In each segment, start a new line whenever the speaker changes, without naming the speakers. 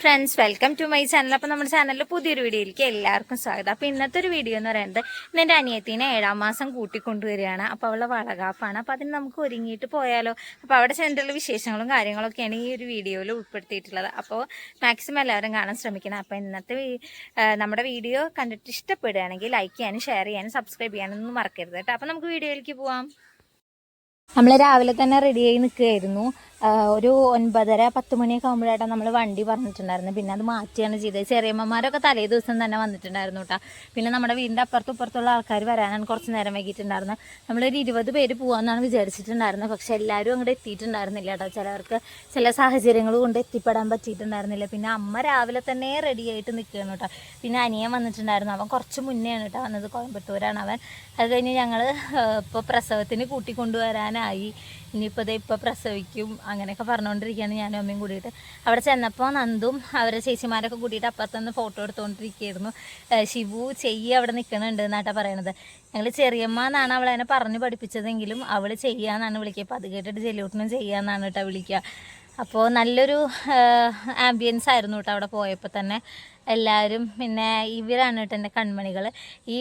Friends, welcome to my channel. അപ്പോൾ നമ്മുടെ ചാനലിൽ പുതിയൊരു വീഡിയോയിലേക്ക് എല്ലാവർക്കും സ്വാഗതം. അപ്പോൾ ഇന്നത്തെ ഒരു വീഡിയോ എന്ന് പറയുന്നത് എൻ്റെ അനിയത്തിനെ 7ാം മാസം കൂട്ടിക്കൊണ്ടുവരികയാണ്. അപ്പോൾ അവളുടെ വളകാപ്പാണ്. അപ്പോൾ അതിന് നമുക്ക് ഒരുങ്ങിയിട്ട് പോയാലോ. അപ്പോൾ അവിടെ ചെന്നിട്ടുള്ള വിശേഷങ്ങളും കാര്യങ്ങളൊക്കെയാണ് ഈ ഒരു വീഡിയോയിൽ ഉൾപ്പെടുത്തിയിട്ടുള്ളത്. അപ്പോൾ മാക്സിമം എല്ലാവരും കാണാൻ ശ്രമിക്കണം. അപ്പോൾ ഇന്നത്തെ നമ്മുടെ വീഡിയോ കണ്ടിട്ട് ഇഷ്ടപ്പെടുകയാണെങ്കിൽ ലൈക്ക് ചെയ്യാനും ഷെയർ ചെയ്യാനും സബ്സ്ക്രൈബ് ചെയ്യാനൊന്നും മറക്കരുത് കേട്ടോ. അപ്പോൾ നമുക്ക് വീഡിയോയിലേക്ക് പോവാം. നമ്മൾ രാവിലെ തന്നെ റെഡിയായി നിൽക്കുകയായിരുന്നു. ഒരു 9:30-10 മണിയൊക്കെ ആകുമ്പോഴാണ് നമ്മൾ വണ്ടി പറഞ്ഞിട്ടുണ്ടായിരുന്നു. പിന്നെ അത് മാറ്റിയാണ് ചെയ്തത്. ചെറിയമ്മമാരൊക്കെ തലേ ദിവസം തന്നെ വന്നിട്ടുണ്ടായിരുന്നു കേട്ടോ. പിന്നെ നമ്മുടെ വീടിൻ്റെ അപ്പുറത്തും ഇപ്പുറത്തുള്ള ആൾക്കാർ വരാനാണ് കുറച്ച് നേരം വൈകിട്ടുണ്ടായിരുന്നത്. നമ്മളൊരു 20 പേര് പോകാമെന്നാണ് വിചാരിച്ചിട്ടുണ്ടായിരുന്നത്. പക്ഷെ എല്ലാവരും അങ്ങോട്ട് എത്തിയിട്ടുണ്ടായിരുന്നില്ല കേട്ടോ. ചിലവർക്ക് ചില സാഹചര്യങ്ങൾ കൊണ്ട് എത്തിപ്പെടാൻ പറ്റിയിട്ടുണ്ടായിരുന്നില്ല. പിന്നെ അമ്മ രാവിലെ തന്നെ റെഡി ആയിട്ട് നിൽക്കുകയാണ് കേട്ടോ. പിന്നെ അനിയൻ വന്നിട്ടുണ്ടായിരുന്നു. അവൻ കുറച്ച് മുന്നെയാണ് കേട്ടോ വന്നത്. കോയമ്പത്തൂരാണ് അവൻ. അത് കഴിഞ്ഞ് ഞങ്ങൾ ഇപ്പോൾ പ്രസവത്തിന് കൂട്ടിക്കൊണ്ടുവരാനായി. ഇനിയിപ്പോൾ ഇപ്പോൾ പ്രസവിക്കും അങ്ങനെയൊക്കെ പറഞ്ഞുകൊണ്ടിരിക്കുകയാണ് ഞാനും അമ്മയും കൂടിയിട്ട്. അവിടെ ചെന്നപ്പോൾ നന്ദും അവരെ ചേച്ചിമാരൊക്കെ കൂട്ടിയിട്ട് അപ്പുറത്തുനിന്ന് ഫോട്ടോ എടുത്തുകൊണ്ടിരിക്കുകയായിരുന്നു. ശിവു അവിടെ നിൽക്കണുണ്ട് എന്നാട്ടാ പറയണത്. ഞങ്ങൾ ചെറിയമ്മ എന്നാണ് അവളെന്നെ പറഞ്ഞു പഠിപ്പിച്ചതെങ്കിലും അവൾ ചെയ്യാന്നാണ് വിളിക്കുക. അപ്പോൾ അത് കേട്ടിട്ട് ജെല്ലിയോട്ടിനും ചെയ്യാമെന്നാണ് കേട്ടോ വിളിക്കുക. അപ്പോൾ നല്ലൊരു ആംബിയൻസ് ആയിരുന്നു കേട്ടോ അവിടെ പോയപ്പോൾ തന്നെ എല്ലാവരും. പിന്നെ ഇവരാണ് കേട്ടോ എൻ്റെ കൺമണികൾ. ഈ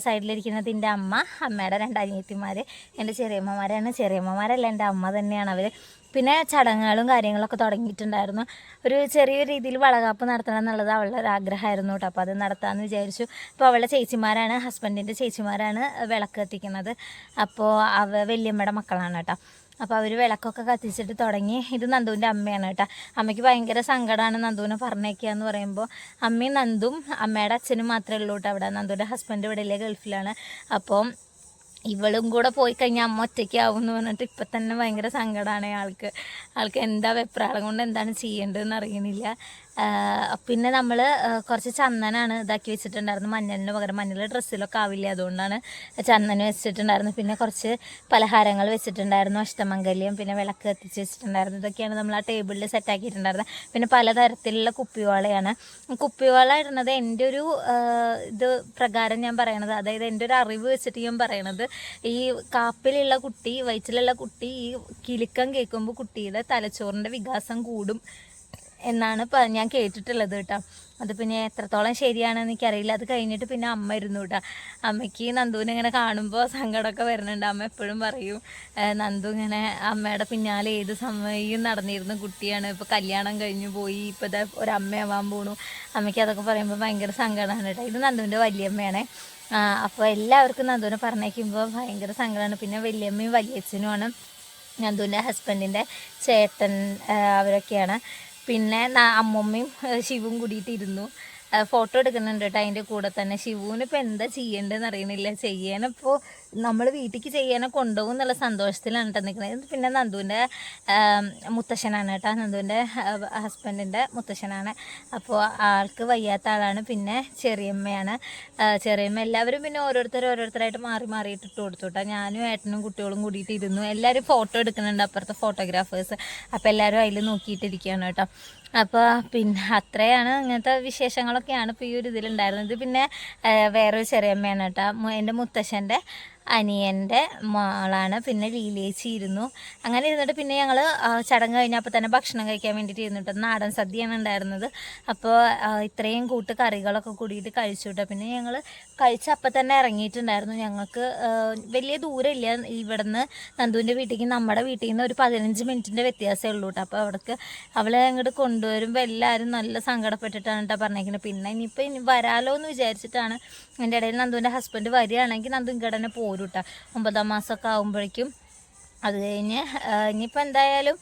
സൈഡിലിരിക്കുന്നത് എൻ്റെ അമ്മ, അമ്മയുടെ 2 അനിയത്തിമാർ, എൻ്റെ ചെറിയമ്മമാരാണ്. ചെറിയമ്മമാരല്ല, എൻ്റെ അമ്മ തന്നെയാണ് അവർ. പിന്നെ ചടങ്ങുകളും കാര്യങ്ങളൊക്കെ തുടങ്ങിയിട്ടുണ്ടായിരുന്നു. ഒരു ചെറിയ രീതിയിൽ വളകാപ്പ് നടത്തണം എന്നുള്ളത് അവളുടെ ഒരു ആഗ്രഹമായിരുന്നു കേട്ടോ. അപ്പോൾ അത് നടത്താമെന്ന് വിചാരിച്ചു. അപ്പോൾ അവളുടെ ചേച്ചിമാരാണ്, ഹസ്ബൻഡിൻ്റെ ചേച്ചിമാരാണ് വിളക്ക് കത്തിക്കുന്നത്. അപ്പോൾ വല്യമ്മയുടെ മക്കളാണ് കേട്ടോ. അപ്പോൾ അവർ വിളക്കൊക്കെ കത്തിച്ചിട്ട് തുടങ്ങി. ഇത് നന്ദുവിൻ്റെ അമ്മയാണ് കേട്ടോ. അമ്മയ്ക്ക് ഭയങ്കര സങ്കടമാണ് നന്ദുവിനെ പറഞ്ഞേക്കുക എന്ന് പറയുമ്പോൾ. അമ്മയും നന്ദും അമ്മയുടെ അച്ഛനും മാത്രമേ ഉള്ളൂ കേട്ടോ അവിടെ. നന്ദുവിൻ്റെ ഹസ്ബൻഡ് ഇവിടെ ഇല്ലേ, ഗൾഫിലാണ്. അപ്പോൾ ഇവളും കൂടെ പോയി കഴിഞ്ഞാൽ അമ്മ ഒറ്റയ്ക്കാവും എന്ന് പറഞ്ഞിട്ട് ഇപ്പം തന്നെ ഭയങ്കര സങ്കടമാണ് ആൾക്ക് എന്താ വെപ്രാളം കൊണ്ട് എന്താണ് ചെയ്യേണ്ടതെന്ന് അറിയണില്ല. പിന്നെ നമ്മൾ കുറച്ച് ചന്ദനാണ് ഇതാക്കി വെച്ചിട്ടുണ്ടായിരുന്നു. മഞ്ഞളിന് പകരം മഞ്ഞൾ ഡ്രസ്സിലൊക്കെ ആവില്ല, അതുകൊണ്ടാണ് ചന്ദനം വെച്ചിട്ടുണ്ടായിരുന്നു. പിന്നെ കുറച്ച് പലഹാരങ്ങൾ വെച്ചിട്ടുണ്ടായിരുന്നു, അഷ്ടമംഗല്യം, പിന്നെ വിളക്ക് കത്തിച്ച് വെച്ചിട്ടുണ്ടായിരുന്നു. ഇതൊക്കെയാണ് നമ്മൾ ആ ടേബിളിൽ സെറ്റാക്കിയിട്ടുണ്ടായിരുന്നത്. പിന്നെ പലതരത്തിലുള്ള കുപ്പിവാളയാണ്. കുപ്പിവാള ഇടുന്നത് എൻ്റെ ഒരു ഇത് പ്രകാരം ഞാൻ പറയണത്, അതായത് എൻ്റെ ഒരു അറിവ് വെച്ചിട്ട് ഞാൻ പറയണത്, ഈ കാപ്പിലുള്ള കുട്ടി, വയറ്റിലുള്ള കുട്ടി ഈ കിലുക്കം കേൾക്കുമ്പോൾ കുട്ടിയുടെ തലച്ചോറിൻ്റെ വികാസം കൂടും എന്നാണ് ഞാൻ കേട്ടിട്ടുള്ളത് കേട്ടോ. അത് പിന്നെ എത്രത്തോളം ശരിയാണെന്ന് എനിക്കറിയില്ല. അത് കഴിഞ്ഞിട്ട് പിന്നെ അമ്മ ഇരുന്നു കേട്ടോ. അമ്മയ്ക്ക് നന്ദുവിനെ ഇങ്ങനെ കാണുമ്പോൾ സങ്കടമൊക്കെ വരുന്നുണ്ട്. അമ്മ എപ്പോഴും പറയും, നന്ദു ഇങ്ങനെ അമ്മയുടെ പിന്നാലെ ഏത് സമയവും നടന്നിരുന്ന കുട്ടിയാണ്, ഇപ്പോൾ കല്യാണം കഴിഞ്ഞു പോയി, ഇപ്പോൾ ഇതാ ഒരമ്മയാവാൻ പോണു. അമ്മയ്ക്ക് അതൊക്കെ പറയുമ്പോൾ ഭയങ്കര സങ്കടമാണ് കേട്ടോ. ഇത് നന്ദുവിൻ്റെ വല്യമ്മയാണേ. അപ്പോൾ എല്ലാവർക്കും നന്ദുവിനെ പറഞ്ഞേക്കുമ്പോൾ ഭയങ്കര സങ്കടമാണ്. പിന്നെ വല്യമ്മയും വലിയച്ഛനുമാണ്, നന്ദുവിൻ്റെ ഹസ്ബൻഡിൻ്റെ ചേട്ടൻ, അവരൊക്കെയാണ്. പിന്നെ അമ്മമ്മയും ശിവും കൂടിയിട്ടിരുന്നു ഫോട്ടോ എടുക്കുന്നുണ്ട് കേട്ടോ. അതിൻ്റെ കൂടെ തന്നെ ശിവുവിന് ഇപ്പോൾ എന്താ ചെയ്യേണ്ടതെന്ന് അറിയണില്ല. ചെയ്യാനിപ്പോൾ നമ്മൾ വീട്ടിലേക്ക് ചെയ്യാനോ കൊണ്ടുപോകും എന്നുള്ള സന്തോഷത്തിലാണ് കേട്ടോ നിൽക്കുന്നത്. പിന്നെ നന്ദുവിൻ്റെ മുത്തശ്ശനാണ് കേട്ടോ, നന്ദുവിൻ്റെ ഹസ്ബൻഡിൻ്റെ മുത്തശ്ശനാണ്. അപ്പോൾ ആൾക്ക് വയ്യാത്ത ആളാണ്. പിന്നെ ചെറിയമ്മയാണ്. ചെറിയമ്മ എല്ലാവരും പിന്നെ ഓരോരുത്തരായിട്ട് മാറിയിട്ടിട്ട് കൊടുത്തു കേട്ടോ. ഞാനും ഏട്ടനും കുട്ടികളും കൂടിയിട്ടിരുന്നു. എല്ലാവരും ഫോട്ടോ എടുക്കുന്നുണ്ട്, അപ്പുറത്തെ ഫോട്ടോഗ്രാഫേഴ്സ്. അപ്പോൾ എല്ലാവരും അതിൽ നോക്കിയിട്ടിരിക്കുകയാണ് കേട്ടോ. അപ്പോൾ പിന്നെ അത്രയാണ്, ഇങ്ങനത്തെ വിശേഷങ്ങളൊക്കെയാണ് ഇപ്പോൾ ഈ ഒരു ഇതിലുണ്ടായിരുന്നത്. പിന്നെ വേറൊരു ചെറിയമ്മയാണ് കേട്ടോ, എൻ്റെ മുത്തശ്ശൻ്റെ അനിയൻ്റെ മോളാണ്. പിന്നെ ലീലേച്ചി ഇരുന്നു. അങ്ങനെ ഇരുന്നിട്ട് പിന്നെ ഞങ്ങൾ ചടങ്ങ് കഴിഞ്ഞപ്പോൾ തന്നെ ഭക്ഷണം കഴിക്കാൻ വേണ്ടിയിട്ട് ഇരുന്നിട്ട് നാടൻ സദ്യയാണ് ഉണ്ടായിരുന്നത്. അപ്പോൾ ഇത്രയും കൂട്ട് കറികളൊക്കെ കൂടിയിട്ട് കഴിച്ചു കേട്ടോ. പിന്നെ ഞങ്ങൾ കഴിച്ചപ്പോൾ തന്നെ ഇറങ്ങിയിട്ടുണ്ടായിരുന്നു. ഞങ്ങൾക്ക് വലിയ ദൂരമില്ല ഇവിടുന്ന് നന്ദുവിൻ്റെ വീട്ടിലേക്ക്. നമ്മുടെ വീട്ടിൽ നിന്ന് ഒരു 15 മിനിറ്റിൻ്റെ വ്യത്യാസമേ ഉള്ളൂ കേട്ടോ. അപ്പോൾ അവിടേക്ക് അവളെ അങ്ങോട്ട് കൊണ്ടുവരുമ്പോൾ എല്ലാവരും നല്ല സങ്കടപ്പെട്ടിട്ടാണ് കേട്ടോ പറഞ്ഞേക്കുന്നത്. പിന്നെ ഇനി വരാലോ എന്ന് വിചാരിച്ചിട്ടാണ്. എൻ്റെ ഇടയിൽ നന്ദുവിൻ്റെ ഹസ്ബൻഡ് വരികയാണെങ്കിൽ നന്ദു ഇങ്ങടനെ പോരും കേട്ടോ, 9ാം മാസമൊക്കെ ആകുമ്പോഴേക്കും. അത് കഴിഞ്ഞ് ഇനിയിപ്പോൾ എന്തായാലും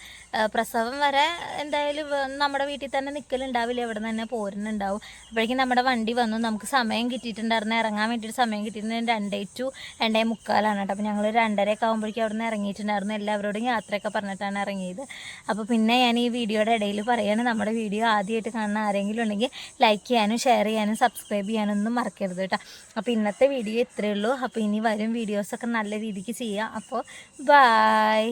പ്രസവം വരെ എന്തായാലും നമ്മുടെ വീട്ടിൽ തന്നെ നിൽക്കലുണ്ടാവില്ല, ഇവിടെ നിന്ന് തന്നെ പോരുന്നുണ്ടാവും. അപ്പോഴേക്കും നമ്മുടെ വണ്ടി വന്നു. നമുക്ക് സമയം കിട്ടിയിട്ടുണ്ടായിരുന്നു, ഇറങ്ങാൻ വേണ്ടിയിട്ട് സമയം കിട്ടിയിരുന്നത് 2 to 2:45 കേട്ടോ. അപ്പോൾ ഞങ്ങൾ 2:30 ആകുമ്പോഴേക്കും അവിടെ നിന്ന് ഇറങ്ങിയിട്ടുണ്ടായിരുന്നു. എല്ലാവരോടും യാത്രയൊക്കെ പറഞ്ഞിട്ടാണ് ഇറങ്ങിയത്. അപ്പോൾ പിന്നെ ഞാൻ ഈ വീഡിയോയുടെ ഇടയിൽ പറയുകയാണ്, നമ്മുടെ വീഡിയോ ആദ്യമായിട്ട് കാണുന്ന ആരെങ്കിലും ഉണ്ടെങ്കിൽ ലൈക്ക് ചെയ്യാനും ഷെയർ ചെയ്യാനും സബ്സ്ക്രൈബ് ചെയ്യാനൊന്നും മറക്കരുത് കേട്ടോ. അപ്പോൾ ഇന്നത്തെ വീഡിയോ ഇത്രയേ ഉള്ളൂ. അപ്പോൾ ഇനി വരും വീഡിയോസൊക്കെ നല്ല രീതിക്ക് ചെയ്യാം. അപ്പോൾ ബൈ.